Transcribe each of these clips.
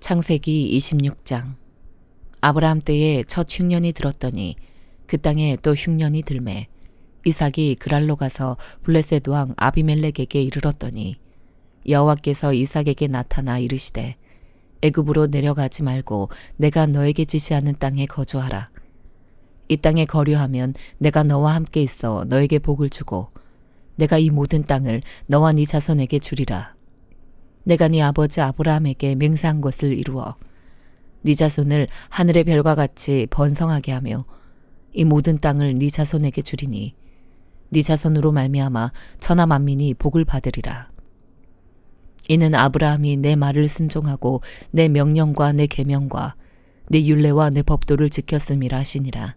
창세기 26장. 아브라함 때에 첫 흉년이 들었더니 그 땅에 또 흉년이 들매 이삭이 그랄로 가서 블레셋 왕 아비멜렉에게 이르렀더니 여호와께서 이삭에게 나타나 이르시되 애굽으로 내려가지 말고 내가 너에게 지시하는 땅에 거주하라. 이 땅에 거류하면 내가 너와 함께 있어 너에게 복을 주고 내가 이 모든 땅을 너와 네 자손에게 주리라. 내가 네 아버지 아브라함에게 맹세한 것을 이루어 네 자손을 하늘의 별과 같이 번성하게 하며 이 모든 땅을 네 자손에게 주리니 네 자손으로 말미암아 천하 만민이 복을 받으리라. 이는 아브라함이 내 말을 순종하고 내 명령과 내 계명과 내 율례와 내 법도를 지켰음이라 하시니라.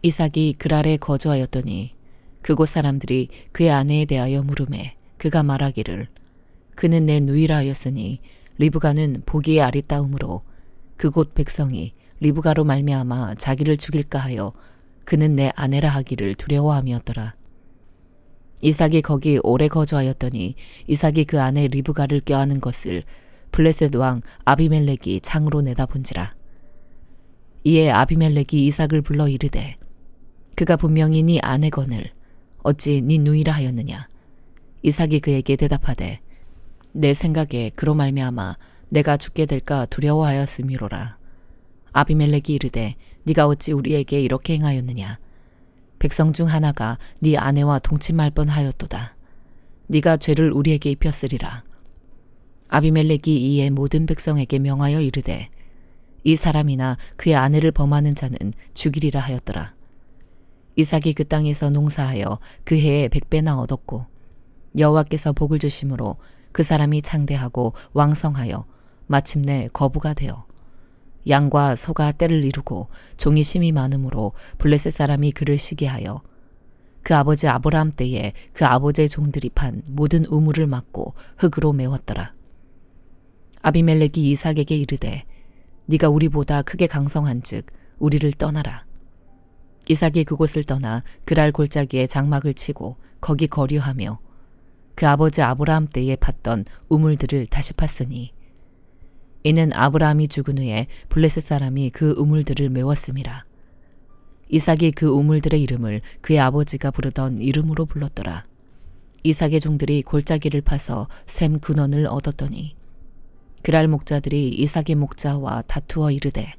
이삭이 그랄에 거주하였더니 그곳 사람들이 그의 아내에 대하여 물으매 그가 말하기를 그는 내 누이라 하였으니 리브가는 보기에 아리따움으로 그곳 백성이 리브가로 말미암아 자기를 죽일까 하여 그는 내 아내라 하기를 두려워함이었더라. 이삭이 거기 오래 거주하였더니 이삭이 그 아내 리브가를 껴안은 것을 블레셋 왕 아비멜렉이 창으로 내다본지라. 이에 아비멜렉이 이삭을 불러 이르되 그가 분명히 네 아내거늘 어찌 네 누이라 하였느냐. 이삭이 그에게 대답하되 내 생각에 그로 말미암아 내가 죽게 될까 두려워하였음이로라. 아비멜렉이 이르되 네가 어찌 우리에게 이렇게 행하였느냐. 백성 중 하나가 네 아내와 동침할 뻔하였도다. 네가 죄를 우리에게 입혔으리라. 아비멜렉이 이에 모든 백성에게 명하여 이르되 이 사람이나 그의 아내를 범하는 자는 죽이리라 하였더라. 이삭이 그 땅에서 농사하여 그 해에 100배나 얻었고 여호와께서 복을 주심으로 그 사람이 창대하고 왕성하여 마침내 거부가 되어 양과 소가 때를 이루고 종이 심이 많으므로 블레셋 사람이 그를 시기하여 그 아버지 아브라함 때에 그 아버지의 종들이 판 모든 우물을 막고 흙으로 메웠더라. 아비멜렉이 이삭에게 이르되 네가 우리보다 크게 강성한즉 우리를 떠나라. 이삭이 그곳을 떠나 그랄 골짜기에 장막을 치고 거기 거류하며 그 아버지 아브라함 때에 팠던 우물들을 다시 팠으니 이는 아브라함이 죽은 후에 블레셋 사람이 그 우물들을 메웠음이라. 이삭이 그 우물들의 이름을 그의 아버지가 부르던 이름으로 불렀더라. 이삭의 종들이 골짜기를 파서 샘 근원을 얻었더니 그랄 목자들이 이삭의 목자와 다투어 이르되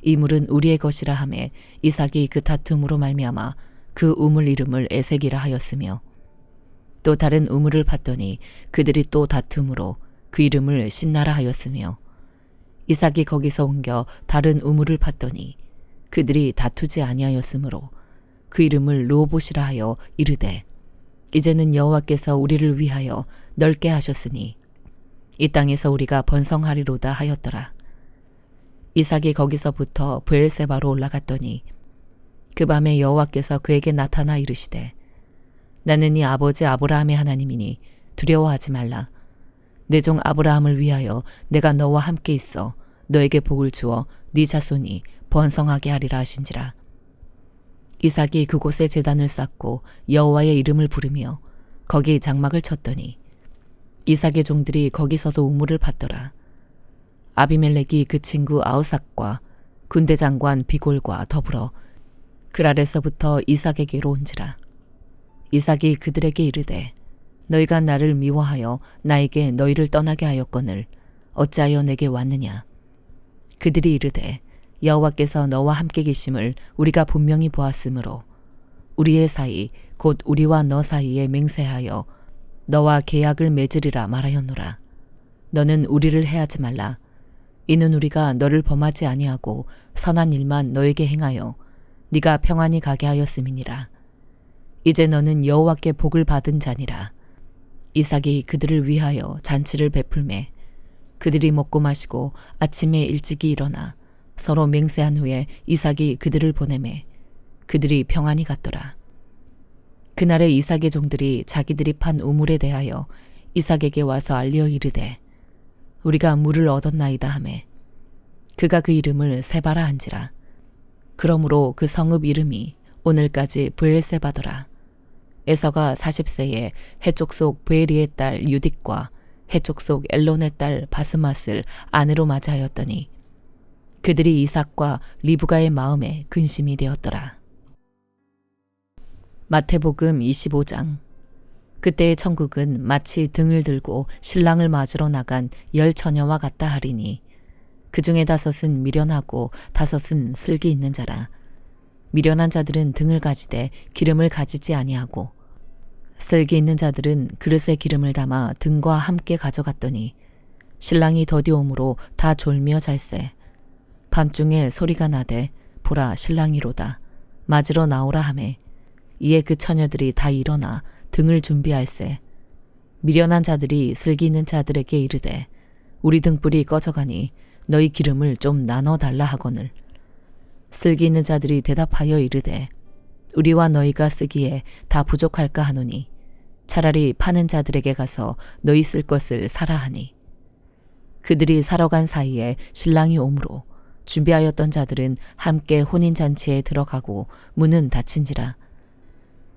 이 물은 우리의 것이라 하매 이삭이 그 다툼으로 말미암아 그 우물 이름을 에색이라 하였으며 또 다른 우물을 팠더니 그들이 또 다툼으로 그 이름을 신나라 하였으며 이삭이 거기서 옮겨 다른 우물을 팠더니 그들이 다투지 아니하였으므로 그 이름을 르호봇이라 하여 이르되 이제는 여호와께서 우리를 위하여 넓게 하셨으니 이 땅에서 우리가 번성하리로다 하였더라. 이삭이 거기서부터 브엘세바로 올라갔더니 그 밤에 여호와께서 그에게 나타나 이르시되 나는 네 아버지 아브라함의 하나님이니 두려워하지 말라. 내 종 아브라함을 위하여 내가 너와 함께 있어 너에게 복을 주어 네 자손이 번성하게 하리라 하신지라. 이삭이 그곳에 제단을 쌓고 여호와의 이름을 부르며 거기 장막을 쳤더니 이삭의 종들이 거기서도 우물을 팠더라. 아비멜렉이 그 친구 아우삭과 군대 장관 비골과 더불어 그랄에서부터 이삭에게로 온지라. 이삭이 그들에게 이르되 너희가 나를 미워하여 나에게 너희를 떠나게 하였거늘 어찌하여 내게 왔느냐. 그들이 이르되 여호와께서 너와 함께 계심을 우리가 분명히 보았으므로 우리의 사이 곧 우리와 너 사이에 맹세하여 너와 계약을 맺으리라 말하였노라. 너는 우리를 해하지 말라. 이는 우리가 너를 범하지 아니하고 선한 일만 너에게 행하여 네가 평안히 가게 하였음이니라. 이제 너는 여호와께 복을 받은 자니라. 이삭이 그들을 위하여 잔치를 베풀매 그들이 먹고 마시고 아침에 일찍이 일어나 서로 맹세한 후에 이삭이 그들을 보내매 그들이 평안히 갔더라. 그날에 이삭의 종들이 자기들이 판 우물에 대하여 이삭에게 와서 알리어 이르되 우리가 물을 얻었나이다 하매 그가 그 이름을 세바라 한지라. 그러므로 그 성읍 이름이 오늘까지 브엘세바더라. 에서가 40세에 해족 속 브에리의 딸 유딕과 해족 속 엘론의 딸 바스맛을 아내로 맞이하였더니 그들이 이삭과 리브가의 마음에 근심이 되었더라. 마태복음 25장. 그때의 천국은 마치 등을 들고 신랑을 맞으러 나간 10 처녀와 같다 하리니 그 중에 5은 미련하고 5은 슬기 있는 자라. 미련한 자들은 등을 가지되 기름을 가지지 아니하고 슬기 있는 자들은 그릇에 기름을 담아 등과 함께 가져갔더니 신랑이 더디옴으로 다 졸며 잘세. 밤중에 소리가 나되 보라 신랑이로다. 맞으러 나오라 하매 이에 그 처녀들이 다 일어나 등을 준비할세. 미련한 자들이 슬기 있는 자들에게 이르되 우리 등불이 꺼져가니 너희 기름을 좀 나눠 달라 하거늘. 슬기 있는 자들이 대답하여 이르되 우리와 너희가 쓰기에 다 부족할까 하노니 차라리 파는 자들에게 가서 너희 쓸 것을 사라 하니 그들이 사러 간 사이에 신랑이 오므로 준비하였던 자들은 함께 혼인잔치에 들어가고 문은 닫힌지라.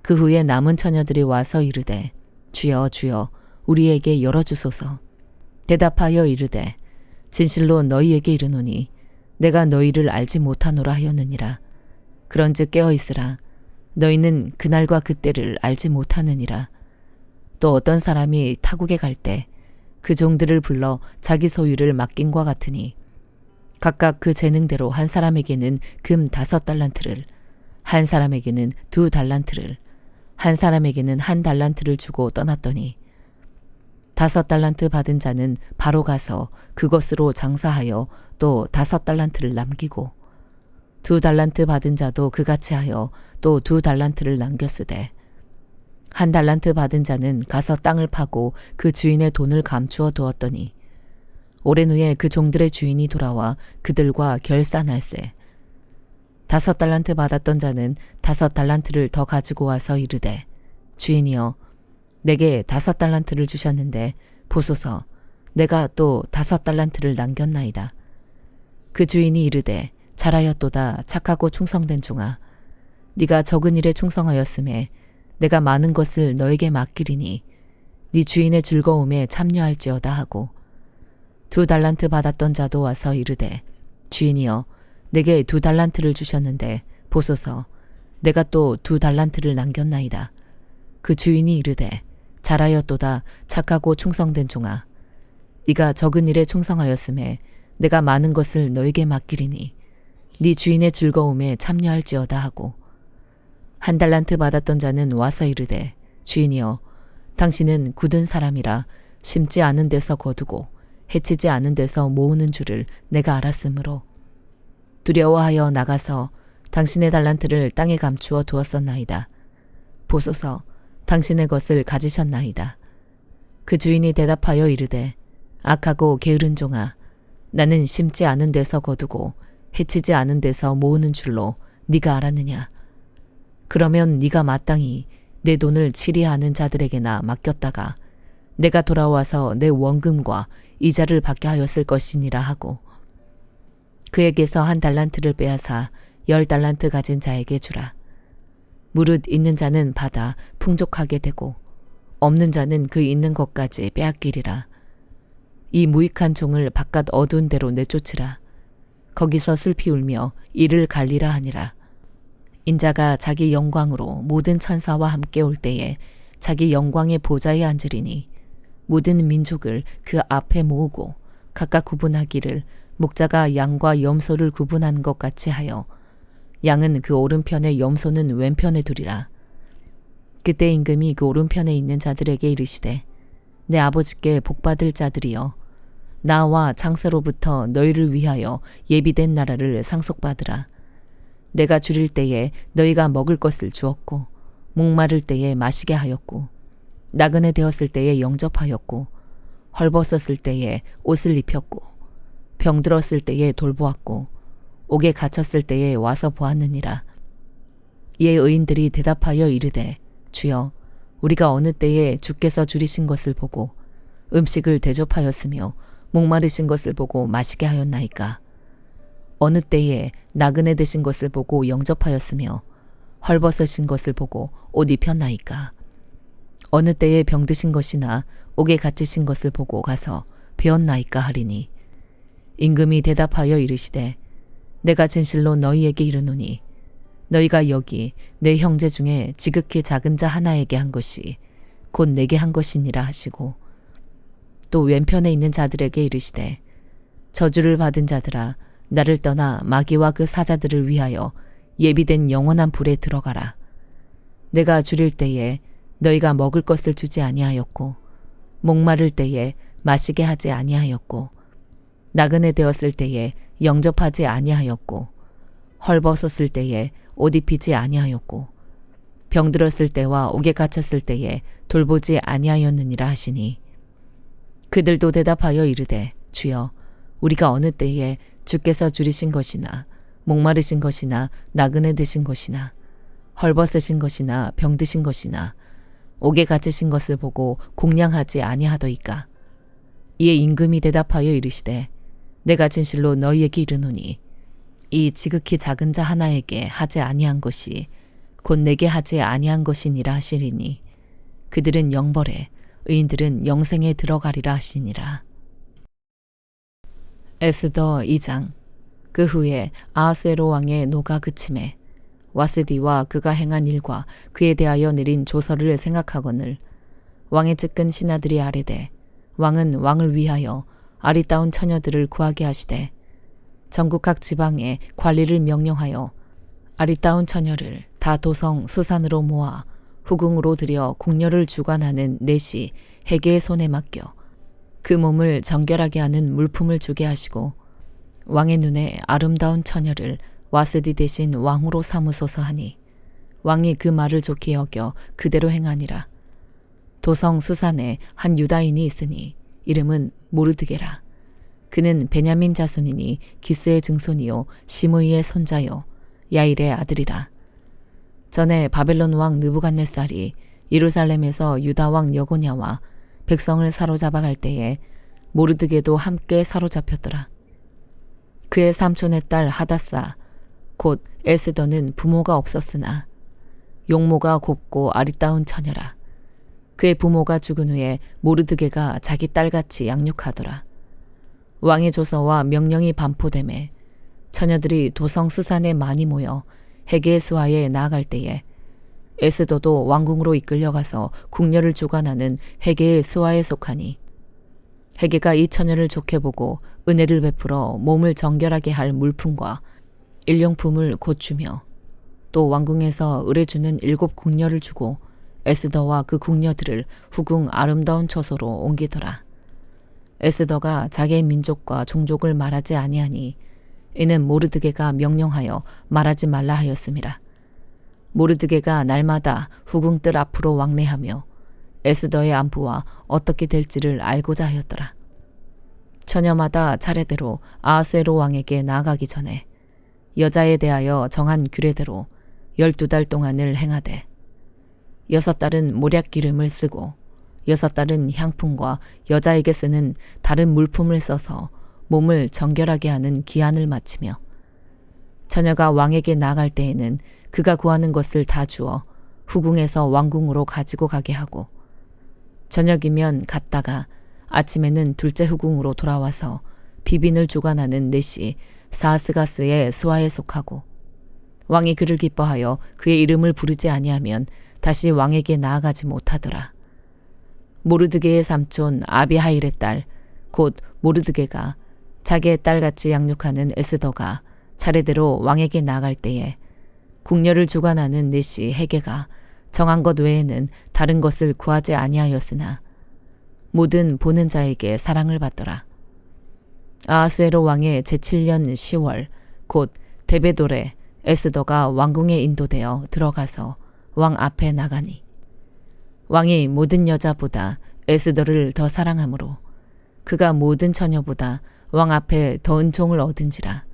그 후에 남은 처녀들이 와서 이르되 주여 주여 우리에게 열어주소서. 대답하여 이르되 진실로 너희에게 이르노니 내가 너희를 알지 못하노라 하였느니라. 그런즉 깨어있으라. 너희는 그날과 그때를 알지 못하느니라. 또 어떤 사람이 타국에 갈 때 그 종들을 불러 자기 소유를 맡긴과 같으니 각각 그 재능대로 한 사람에게는 금 5달란트를, 한 사람에게는 2달란트를, 한 사람에게는 1달란트를 주고 떠났더니 5달란트 받은 자는 바로 가서 그것으로 장사하여 또 5달란트를 남기고 2달란트 받은 자도 그같이 하여 또 2달란트를 남겼으되 1달란트 받은 자는 가서 땅을 파고 그 주인의 돈을 감추어 두었더니 오랜 후에 그 종들의 주인이 돌아와 그들과 결산할세. 5달란트 받았던 자는 5달란트를 더 가지고 와서 이르되 주인이여 내게 5달란트를 주셨는데 보소서 내가 또 5달란트를 남겼나이다. 그 주인이 이르되 잘하였도다 착하고 충성된 종아. 네가 적은 일에 충성하였음에 내가 많은 것을 너에게 맡기리니 네 주인의 즐거움에 참여할지어다 하고 2달란트 받았던 자도 와서 이르되 주인이여 내게 2달란트를 주셨는데 보소서 내가 또 2달란트를 남겼나이다. 그 주인이 이르되 잘하였도다 착하고 충성된 종아. 네가 적은 일에 충성하였음에 내가 많은 것을 너에게 맡기리니 네 주인의 즐거움에 참여할지어다 하고 1달란트 받았던 자는 와서 이르되 주인이여 당신은 굳은 사람이라 심지 않은 데서 거두고 해치지 않은 데서 모으는 줄을 내가 알았으므로 두려워하여 나가서 당신의 달란트를 땅에 감추어 두었었나이다. 보소서 당신의 것을 가지셨나이다. 그 주인이 대답하여 이르되 악하고 게으른 종아 나는 심지 않은 데서 거두고 해치지 않은 데서 모으는 줄로 네가 알았느냐. 그러면 네가 마땅히 내 돈을 치리하는 자들에게나 맡겼다가 내가 돌아와서 내 원금과 이자를 받게 하였을 것이니라 하고 그에게서 1달란트를 빼앗아 10달란트 가진 자에게 주라. 무릇 있는 자는 받아 풍족하게 되고 없는 자는 그 있는 것까지 빼앗기리라. 이 무익한 종을 바깥 어두운 데로 내쫓으라. 거기서 슬피 울며 이를 갈리라 하니라. 인자가 자기 영광으로 모든 천사와 함께 올 때에 자기 영광의 보좌에 앉으리니 모든 민족을 그 앞에 모으고 각각 구분하기를 목자가 양과 염소를 구분한 것 같이 하여 양은 그 오른편에 염소는 왼편에 두리라. 그때 임금이 그 오른편에 있는 자들에게 이르시되 내 아버지께 복받을 자들이여 나와 창세로부터 너희를 위하여 예비된 나라를 상속받으라. 내가 줄일 때에 너희가 먹을 것을 주었고 목마를 때에 마시게 하였고 나그네 되었을 때에 영접하였고 헐벗었을 때에 옷을 입혔고 병들었을 때에 돌보았고 옥에 갇혔을 때에 와서 보았느니라. 이에 의인들이 대답하여 이르되 주여 우리가 어느 때에 주께서 줄이신 것을 보고 음식을 대접하였으며 목마르신 것을 보고 마시게 하였나이까. 어느 때에 나그네 되신 것을 보고 영접하였으며 헐벗으신 것을 보고 옷 입혔나이까. 어느 때에 병드신 것이나 옥에 갇히신 것을 보고 가서 배웠나이까 하리니 임금이 대답하여 이르시되 내가 진실로 너희에게 이르노니 너희가 여기 내 형제 중에 지극히 작은 자 하나에게 한 것이 곧 내게 한 것이니라 하시고 또 왼편에 있는 자들에게 이르시되 저주를 받은 자들아 나를 떠나 마귀와 그 사자들을 위하여 예비된 영원한 불에 들어가라. 내가 줄일 때에 너희가 먹을 것을 주지 아니하였고 목마를 때에 마시게 하지 아니하였고 나그네 되었을 때에 영접하지 아니하였고 헐벗었을 때에 옷 입히지 아니하였고 병들었을 때와 옥에 갇혔을 때에 돌보지 아니하였느니라 하시니 그들도 대답하여 이르되 주여 우리가 어느 때에 주께서 줄이신 것이나 목마르신 것이나 나그네 되신 것이나 헐벗으신 것이나 병드신 것이나 옥에 갇히신 것을 보고 공양하지 아니하더이까. 이에 임금이 대답하여 이르시되 내가 진실로 너희에게 이르노니 이 지극히 작은 자 하나에게 하지 아니한 것이 곧 내게 하지 아니한 것이니라 하시리니 그들은 영벌에 의인들은 영생에 들어가리라 하시니라. 에스더 2장. 그 후에 아하수에로 왕의 노가 그침에 와스디와 그가 행한 일과 그에 대하여 내린 조서를 생각하거늘 왕의 측근 신하들이 아뢰되 왕은 왕을 위하여 아리따운 처녀들을 구하게 하시되 전국 각 지방에 관리를 명령하여 아리따운 처녀를 다 도성 수산으로 모아 후궁으로 들여 궁녀를 주관하는 내시 헤게의 손에 맡겨 그 몸을 정결하게 하는 물품을 주게 하시고 왕의 눈에 아름다운 처녀를 와스디 대신 왕으로 삼으소서 하니 왕이 그 말을 좋게 여겨 그대로 행하니라. 도성 수산에 한 유다인이 있으니 이름은 모르드게라. 그는 베냐민 자손이니 기스의 증손이요 시므이의 손자요 야일의 아들이라. 전에 바벨론 왕 느부갓네살이 예루살렘에서 유다 왕 여고냐와 백성을 사로잡아 갈 때에 모르드게도 함께 사로잡혔더라. 그의 삼촌의 딸 하다사 곧 에스더는 부모가 없었으나 용모가 곱고 아리따운 처녀라. 그의 부모가 죽은 후에 모르드게가 자기 딸같이 양육하더라. 왕의 조서와 명령이 반포되매 처녀들이 도성 수산에 많이 모여 헤게의 수하에 나아갈 때에 에스더도 왕궁으로 이끌려가서 궁녀를 주관하는 헤게의 수하에 속하니 헤게가 이 처녀를 좋게 보고 은혜를 베풀어 몸을 정결하게 할 물품과 일용품을 곧 주며 또 왕궁에서 의뢰주는 7 궁녀를 주고 에스더와 그 궁녀들을 후궁 아름다운 처소로 옮기더라. 에스더가 자기의 민족과 종족을 말하지 아니하니 이는 모르드게가 명령하여 말하지 말라 하였음이라. 모르드게가 날마다 후궁들 앞으로 왕래하며 에스더의 안부와 어떻게 될지를 알고자 하였더라. 처녀마다 차례대로 아하수에로 왕에게 나아가기 전에 여자에 대하여 정한 규례대로 12달 동안을 행하되 6달은 모략 기름을 쓰고 6달은 향품과 여자에게 쓰는 다른 물품을 써서 몸을 정결하게 하는 기한을 마치며 처녀가 왕에게 나아갈 때에는 그가 구하는 것을 다 주어 후궁에서 왕궁으로 가지고 가게 하고 저녁이면 갔다가 아침에는 둘째 후궁으로 돌아와서 비빈을 주관하는 내시 사스가스의 수하에 속하고 왕이 그를 기뻐하여 그의 이름을 부르지 아니하면 다시 왕에게 나아가지 못하더라. 모르드게의 삼촌 아비하일의 딸 곧 모르드게가 자기의 딸같이 양육하는 에스더가 차례대로 왕에게 나아갈 때에 궁녀를 주관하는 내시 헤게가 정한 것 외에는 다른 것을 구하지 아니하였으나 모든 보는 자에게 사랑을 받더라. 아하수에로 왕의 제7년 10월 곧 데베돌에 에스더가 왕궁에 인도되어 들어가서 왕 앞에 나가니 왕이 모든 여자보다 에스더를 더 사랑하므로 그가 모든 처녀보다 왕 앞에 더 은총을 얻은지라.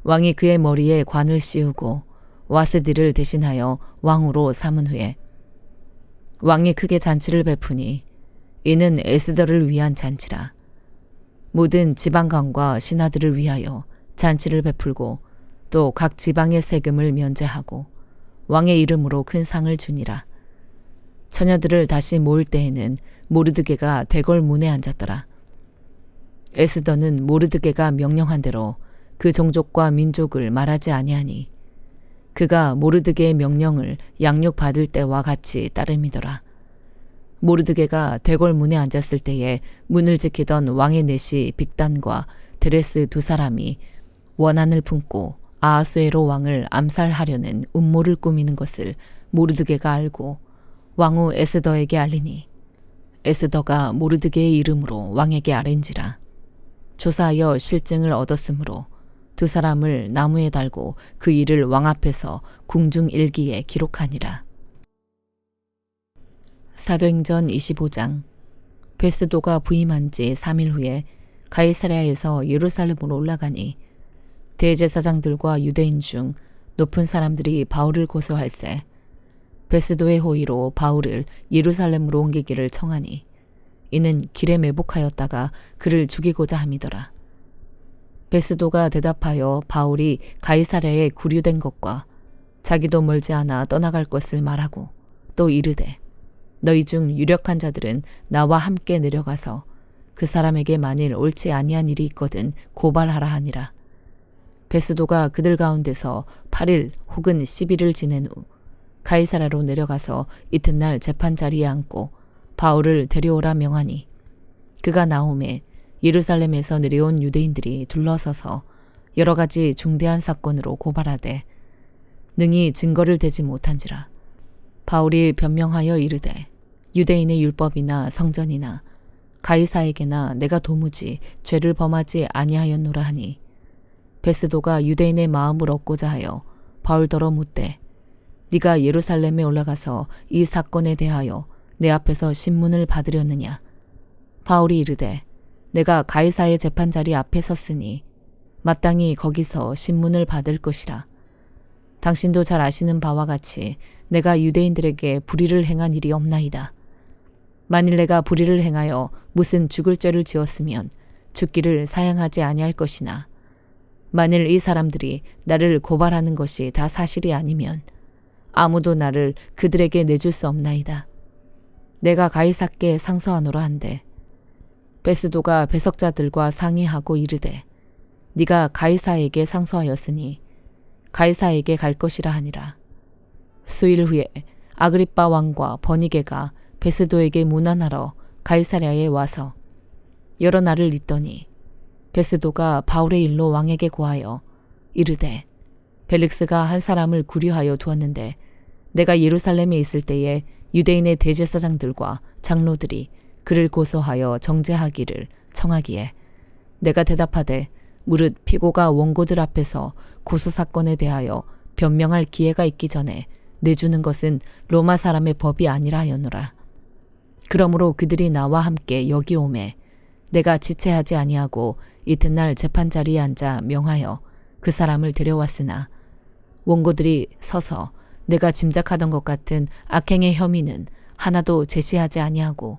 왕이 그의 머리에 관을 씌우고 와스디를 대신하여 왕으로 삼은 후에 왕이 크게 잔치를 베푸니 이는 에스더를 위한 잔치라. 모든 지방관과 신하들을 위하여 잔치를 베풀고 또 각 지방의 세금을 면제하고 왕의 이름으로 큰 상을 주니라. 처녀들을 다시 모을 때에는 모르드게가 대궐 문에 앉았더라. 에스더는 모르드게가 명령한 대로 그 종족과 민족을 말하지 아니하니 그가 모르드게의 명령을 양육받을 때와 같이 따름이더라. 모르드게가 대궐 문에 앉았을 때에 문을 지키던 왕의 내시 빅단과 드레스 두 사람이 원한을 품고 아하수에로 왕을 암살하려는 음모를 꾸미는 것을 모르드게가 알고 왕후 에스더에게 알리니 에스더가 모르드게의 이름으로 왕에게 아뢰인지라. 조사하여 실증을 얻었으므로 두 사람을 나무에 달고 그 일을 왕 앞에서 궁중일기에 기록하니라. 사도행전 25장. 베스도가 부임한 지 3일 후에 가이사랴에서 예루살렘으로 올라가니 대제사장들과 유대인 중 높은 사람들이 바울을 고소할세 베스도의 호의로 바울을 예루살렘으로 옮기기를 청하니 이는 길에 매복하였다가 그를 죽이고자 함이더라. 베스도가 대답하여 바울이 가이사랴에 구류된 것과 자기도 멀지 않아 떠나갈 것을 말하고 또 이르되 너희 중 유력한 자들은 나와 함께 내려가서 그 사람에게 만일 옳지 아니한 일이 있거든 고발하라 하니라. 베스도가 그들 가운데서 8일 혹은 10일을 지낸 후 가이사랴로 내려가서 이튿날 재판 자리에 앉고 바울을 데려오라 명하니 그가 나오매 예루살렘에서 내려온 유대인들이 둘러서서 여러 가지 중대한 사건으로 고발하되 능히 증거를 대지 못한지라. 바울이 변명하여 이르되 유대인의 율법이나 성전이나 가이사에게나 내가 도무지 죄를 범하지 아니하였노라 하니 베스도가 유대인의 마음을 얻고자 하여 바울더러 묻되 네가 예루살렘에 올라가서 이 사건에 대하여 내 앞에서 신문을 받으려느냐. 바울이 이르되 내가 가이사의 재판자리 앞에 섰으니 마땅히 거기서 신문을 받을 것이라. 당신도 잘 아시는 바와 같이 내가 유대인들에게 불의를 행한 일이 없나이다. 만일 내가 불의를 행하여 무슨 죽을 죄를 지었으면 죽기를 사양하지 아니할 것이나 만일 이 사람들이 나를 고발하는 것이 다 사실이 아니면 아무도 나를 그들에게 내줄 수 없나이다. 내가 가이사께 상서하노라 한데 베스도가 배석자들과 상의하고 이르되 네가 가이사에게 상서하였으니 가이사에게 갈 것이라 하니라. 수일 후에 아그리빠 왕과 버니게가 베스도에게 문안하러 가이사랴에 와서 여러 날을 있더니 베스도가 바울의 일로 왕에게 고하여 이르되 벨릭스가 한 사람을 구류하여 두었는데 내가 예루살렘에 있을 때에 유대인의 대제사장들과 장로들이 그를 고소하여 정죄하기를 청하기에 내가 대답하되 무릇 피고가 원고들 앞에서 고소사건에 대하여 변명할 기회가 있기 전에 내주는 것은 로마 사람의 법이 아니라 하였노라. 그러므로 그들이 나와 함께 여기 오매 내가 지체하지 아니하고 이튿날 재판자리에 앉아 명하여 그 사람을 데려왔으나 원고들이 서서 내가 짐작하던 것 같은 악행의 혐의는 하나도 제시하지 아니하고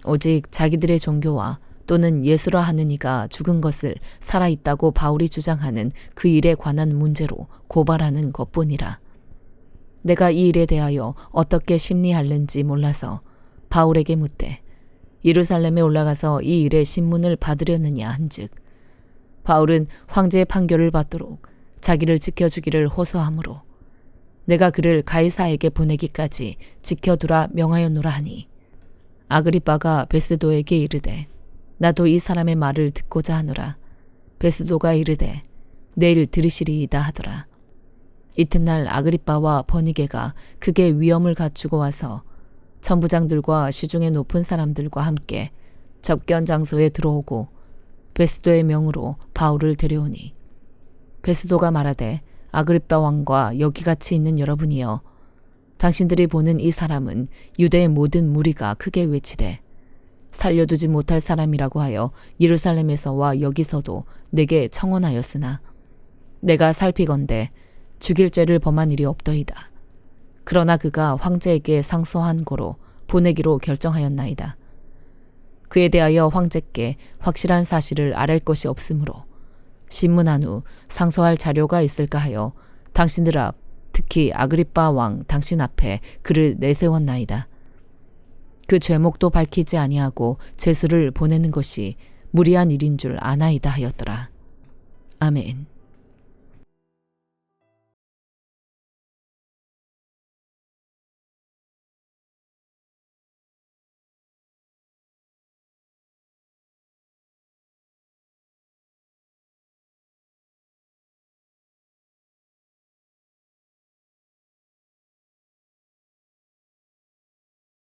오직 자기들의 종교와 또는 예수라 하는 이가 죽은 것을 살아있다고 바울이 주장하는 그 일에 관한 문제로 고발하는 것뿐이라. 내가 이 일에 대하여 어떻게 심리할는지 몰라서 바울에게 묻되 예루살렘에 올라가서 이 일의 신문을 받으려느냐 한즉 바울은 황제의 판결을 받도록 자기를 지켜주기를 호소하므로 내가 그를 가이사에게 보내기까지 지켜두라 명하였노라 하니 아그리빠가 베스도에게 이르되 나도 이 사람의 말을 듣고자 하노라. 베스도가 이르되 내일 들으시리이다 하더라. 이튿날 아그리빠와 버니게가 크게 위엄을 갖추고 와서 천부장들과 시중의 높은 사람들과 함께 접견 장소에 들어오고 베스도의 명으로 바울을 데려오니 베스도가 말하되 아그리빠 왕과 여기 같이 있는 여러분이여 당신들이 보는 이 사람은 유대의 모든 무리가 크게 외치되 살려두지 못할 사람이라고 하여 예루살렘에서와 여기서도 내게 청언하였으나 내가 살피건대 죽일 죄를 범한 일이 없더이다. 그러나 그가 황제에게 상소한 고로 보내기로 결정하였나이다. 그에 대하여 황제께 확실한 사실을 아랠 것이 없으므로 신문한 후 상소할 자료가 있을까 하여 당신들 앞 특히 아그리빠 왕 당신 앞에 그를 내세웠나이다. 그 죄목도 밝히지 아니하고 제수를 보내는 것이 무리한 일인 줄 아나이다 하였더라. 아멘.